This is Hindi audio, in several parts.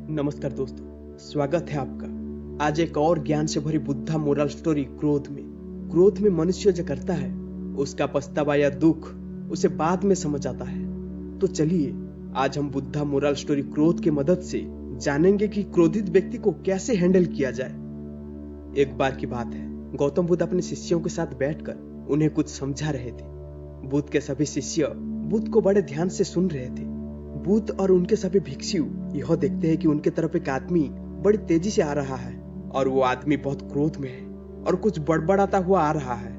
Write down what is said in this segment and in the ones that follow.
नमस्कार दोस्तों, स्वागत है आपका। आज एक और ज्ञान से भरी बुद्धा मोरल स्टोरी क्रोध में मनुष्य जो करता है उसका पछतावा या दुख उसे बाद में समझ आता है। तो चलिए आज हम बुद्धा मोरल स्टोरी क्रोध की मदद से जानेंगे कि क्रोधित व्यक्ति को कैसे हैंडल किया जाए। एक बार की बात है, गौतम बुद्ध अपने शिष्यों के साथ बैठकर उन्हें कुछ समझा रहे थे। बुद्ध के सभी शिष्य बुद्ध को बड़े ध्यान से सुन रहे थे। बुद्ध और उनके सभी भिक्षु यह देखते हैं कि उनके तरफ एक आदमी बड़ी तेजी से आ रहा है और वो आदमी बहुत क्रोध में है और कुछ बड़बड़ाता हुआ आ रहा है।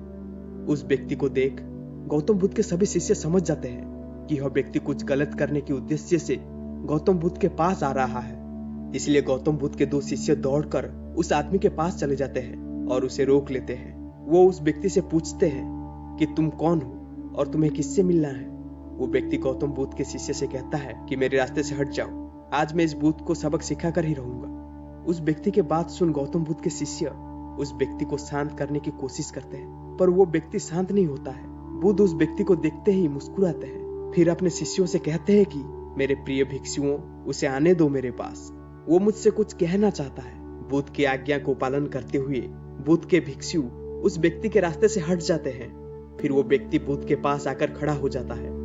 उस व्यक्ति को देख गौतम बुद्ध के सभी शिष्य समझ जाते हैं कि यह व्यक्ति कुछ गलत करने के उद्देश्य से गौतम बुद्ध के पास आ रहा है। इसलिए गौतम बुद्ध के दो शिष्य दौड़कर उस आदमी के पास चले जाते हैं और उसे रोक लेते हैं। वो उस व्यक्ति से पूछते हैं कि तुम कौन हो और तुम्हें किससे मिलना है। वो व्यक्ति गौतम बुद्ध के शिष्य से कहता है कि मेरे रास्ते से हट जाओ, आज मैं इस बुद्ध को सबक सिखा कर ही रहूंगा। उस व्यक्ति के बात सुन गौतम बुद्ध के शिष्य उस व्यक्ति को शांत करने की कोशिश करते हैं, पर वो व्यक्ति शांत नहीं होता है। बुद्ध उस व्यक्ति को देखते ही मुस्कुराते हैं, फिर अपने शिष्यों से कहते हैं कि मेरे प्रिय भिक्षुओं, उसे आने दो मेरे पास, वो मुझसे कुछ कहना चाहता है। बुद्ध की आज्ञा को पालन करते हुए बुद्ध के भिक्षु उस व्यक्ति के रास्ते से हट जाते हैं। फिर वो व्यक्ति बुद्ध के पास आकर खड़ा हो जाता है।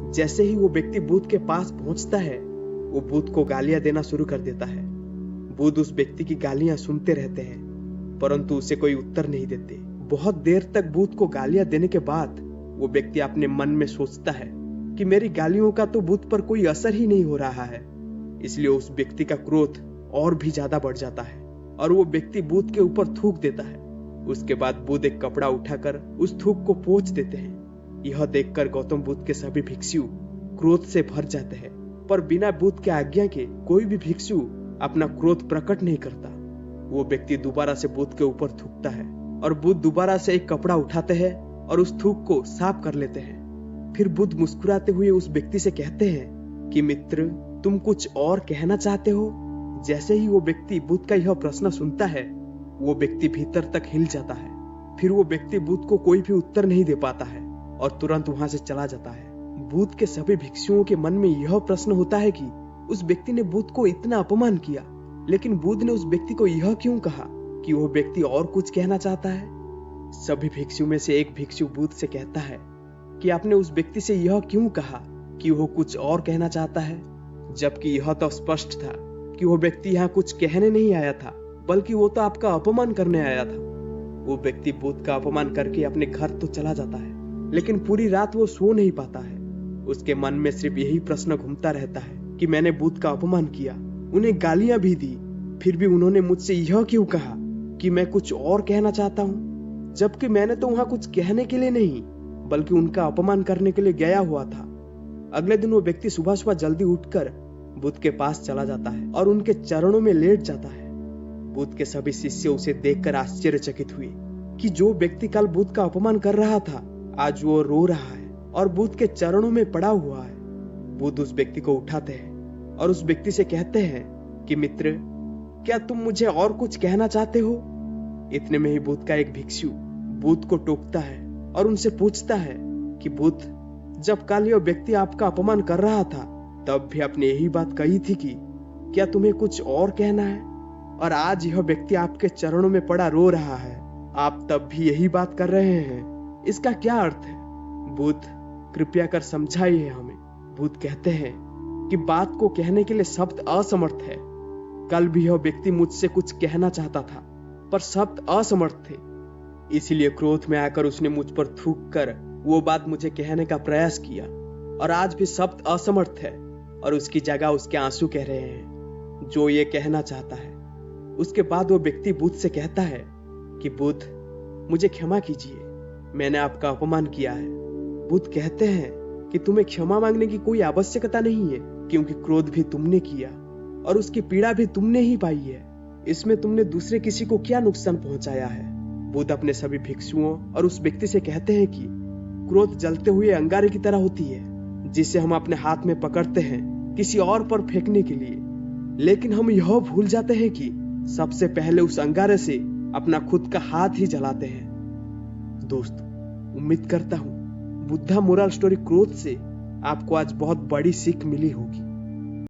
जैसे ही वो व्यक्ति बुद्ध के पास पहुंचता है, वो बुद्ध को गालियां देना शुरू कर देता है। बुद्ध उस व्यक्ति की गालियां सुनते रहते हैं, परंतु उसे कोई उत्तर नहीं देते। बहुत देर तक बुद्ध को गालियां देने के बाद वो व्यक्ति अपने मन में सोचता है कि मेरी गालियों का तो बुद्ध पर कोई असर ही नहीं हो रहा है। इसलिए उस व्यक्ति का क्रोध और भी ज्यादा बढ़ जाता है और वो व्यक्ति बुद्ध के ऊपर थूक देता है। उसके बाद बुद्ध एक कपड़ा उठाकर उस थूक को पोंछ देते हैं। यह देखकर गौतम बुद्ध के सभी भिक्षु क्रोध से भर जाते हैं, पर बिना बुद्ध के आज्ञा के कोई भी भिक्षु अपना क्रोध प्रकट नहीं करता। वो व्यक्ति दोबारा से बुद्ध के ऊपर थूकता है और बुद्ध दोबारा से एक कपड़ा उठाते हैं और उस थूक को साफ कर लेते हैं। फिर बुद्ध मुस्कुराते हुए उस व्यक्ति से कहते हैं कि मित्र, तुम कुछ और कहना चाहते हो। जैसे ही वो व्यक्ति बुद्ध का यह प्रश्न सुनता है, वो व्यक्ति भीतर तक हिल जाता है। फिर वो व्यक्ति बुद्ध को कोई भी उत्तर नहीं दे पाता है और तुरंत वहां से चला जाता है। बुद्ध के सभी भिक्षुओं के मन में यह प्रश्न होता है कि उस व्यक्ति ने बुद्ध को इतना अपमान किया, लेकिन बुद्ध ने उस व्यक्ति को यह क्यों कहा कि वह व्यक्ति और कुछ कहना चाहता है। सभी भिक्षु में से एक भिक्षु बुद्ध से कहता है कि आपने उस व्यक्ति से यह क्यों कहा कि वह कुछ और कहना चाहता है, जबकि यह तो स्पष्ट था कि वह व्यक्ति यहाँ कुछ कहने नहीं आया था, बल्कि वो तो आपका अपमान करने आया था। वो व्यक्ति बुद्ध का अपमान करके अपने घर तो चला जाता है, लेकिन पूरी रात वो सो नहीं पाता है। उसके मन में सिर्फ यही प्रश्न घूमता रहता है कि मैंने बुद्ध का अपमान किया, उन्हें गालियां भी दी, फिर भी उन्होंने मुझसे यह क्यों कहा कि मैं कुछ और कहना चाहता हूँ, जबकि मैंने तो वहां कुछ कहने के लिए नहीं बल्कि उनका अपमान करने के लिए गया हुआ था। अगले दिन वो व्यक्ति सुबह सुबह जल्दी उठकर बुद्ध के पास चला जाता है और उनके चरणों में लेट जाता है। बुद्ध के सभी शिष्य उसे देखकर आश्चर्यचकित हुए कि जो व्यक्ति कल बुद्ध का अपमान कर रहा था, आज वो रो रहा है और बुद्ध के चरणों में पड़ा हुआ है। बुद्ध उस व्यक्ति को उठाते हैं और उस व्यक्ति से कहते हैं कि मित्र, क्या तुम मुझे और कुछ कहना चाहते हो। इतने में ही बुद्ध का एक भिक्षु बुद्ध को टोकता है और उनसे पूछता है कि बुद्ध, जब कल यह व्यक्ति आपका अपमान कर रहा था तब भी आपने यही बात कही थी कि क्या तुम्हें कुछ और कहना है, और आज यह व्यक्ति आपके चरणों में पड़ा रो रहा है, आप तब भी यही बात कर रहे हैं। इसका क्या अर्थ है? बुद्ध, कृपया कर समझाइए हमें। बुद्ध कहते हैं कि बात को कहने के लिए शब्द असमर्थ है। कल भी यह व्यक्ति मुझसे कुछ कहना चाहता था, पर शब्द असमर्थ थे, इसीलिए क्रोध में आकर उसने मुझ पर थूक कर वो बात मुझे कहने का प्रयास किया, और आज भी शब्द असमर्थ है और उसकी जगह उसके आंसू कह रहे हैं जो ये कहना चाहता है। उसके बाद वो व्यक्ति बुद्ध से कहता है कि बुद्ध, मुझे क्षमा कीजिए, मैंने आपका अपमान किया है। बुद्ध कहते हैं कि तुम्हें क्षमा मांगने की कोई आवश्यकता नहीं है, क्योंकि क्रोध भी तुमने किया और उसकी पीड़ा भी तुमने ही पाई है। इसमें तुमने दूसरे किसी को क्या नुकसान पहुंचाया है। बुद्ध अपने सभी भिक्षुओं और उस व्यक्ति से कहते हैं कि क्रोध जलते हुए अंगारे की तरह होती है, जिसे हम अपने हाथ में पकड़ते हैं किसी और पर फेंकने के लिए, लेकिन हम यह भूल जाते हैं कि सबसे पहले उस अंगारे से अपना खुद का हाथ ही जलाते हैं। दोस्तों, उम्मीद करता हूं बुद्धा मोरल स्टोरी क्रोध से आपको आज बहुत बड़ी सीख मिली होगी।